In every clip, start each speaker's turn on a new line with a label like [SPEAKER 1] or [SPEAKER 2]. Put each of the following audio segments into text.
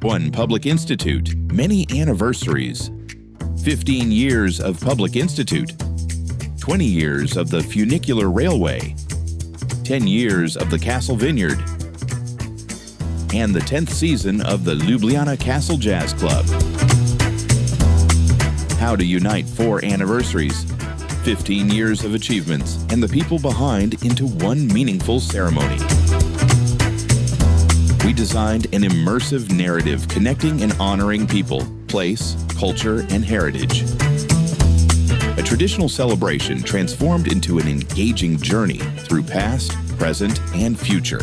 [SPEAKER 1] One Public Institute, many anniversaries. 15 years of Public Institute. 20 years of the Funicular Railway. 10 years of the Castle Vineyard. And the 10th season of the Ljubljana Castle Jazz Club. How to unite 4 anniversaries, 15 years of achievements, and the people behind into one meaningful ceremony. We designed an immersive narrative connecting and honoring people, place, culture, and heritage. A traditional celebration transformed into an engaging journey through past, present, and future.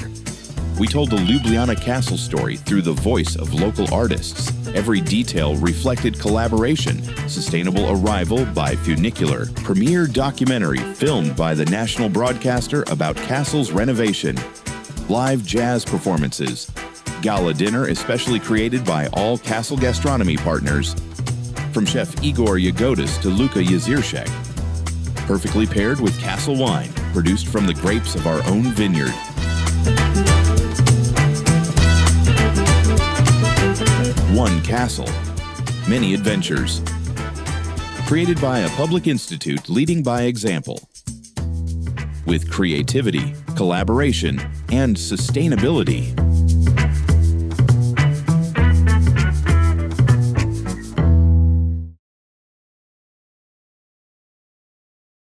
[SPEAKER 1] We told the Ljubljana Castle story through the voice of local artists. Every detail reflected collaboration, sustainable arrival by Funicular, premiere documentary filmed by the national broadcaster about Castle's renovation, live jazz performances, gala dinner especially created by all Castle gastronomy partners, from Chef Igor Yagodis to Luka Yazirshek, perfectly paired with Castle wine, produced from the grapes of our own vineyard. One Castle, many adventures. Created by a public institute leading by example. With creativity, collaboration, and sustainability.